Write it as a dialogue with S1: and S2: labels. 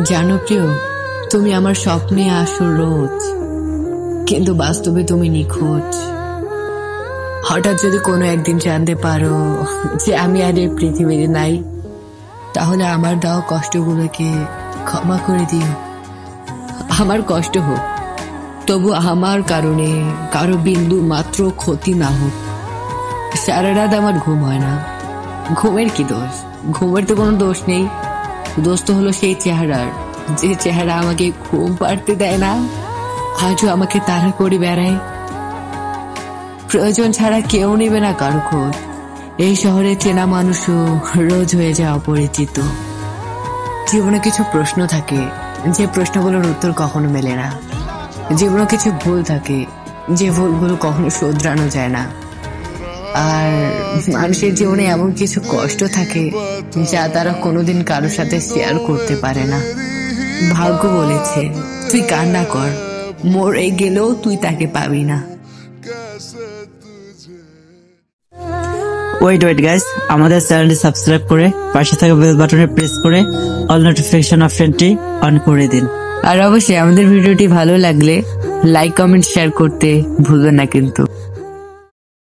S1: জানো প্রিয়, তুমি আমার স্বপ্নে আসো রোজ, কিন্তু বাস্তবে তুমি নিখোঁজ। হঠাৎ যদি কোনো একদিন জানতে পারো যে আমি আর এই পৃথিবীতে নাই, তাহলে আমার দেওয়া কষ্টগুলোকে ক্ষমা করে দিও। আমার কষ্ট হোক, তবু আমার কারণে কারো বিন্দু মাত্র ক্ষতি না হোক। সারা রাত আমার ঘুম হয় না। ঘুমের কি দোষ? ঘুমের তো কোনো দোষ নেই। দোষ তো হলো সেই চেহারার, যে চেহারা আমাকে ঘুম পাড়তে দেয় না, আজও আমাকে তাড়া করে বেড়ায়। প্রয়োজন ছাড়া কেউ নেবে না কারো খোঁজ। এই শহরে চেনা মানুষও রোজ হয়ে যায় অপরিচিত। জীবনে কিছু প্রশ্ন থাকে, যে প্রশ্নগুলোর উত্তর কখনো মেলে না। জীবনে কিছু ভুল থাকে, যে ভুলগুলো কখনো শোধরানো যায় না। আর মানুষের জীবনে এমন কিছু কষ্ট থাকে যা তারা কোনোদিন কারোর সাথে শেয়ার করতে পারে না। ভাগ্য বলেছে তুই কান্না কর, মরে গেলেও তুই তাকে পাবি না।
S2: ওয়েট গাইস, আমাদের চ্যানেলটি সাবস্ক্রাইব করে পাশে থাকা বেল বাটনে প্রেস করে অল নোটিফিকেশন অপশনটি অন করে দিন।
S1: আর অবশ্যই আমাদের ভিডিওটি ভালো লাগলে লাইক, কমেন্ট, শেয়ার করতে ভুলবেন না কিন্তু।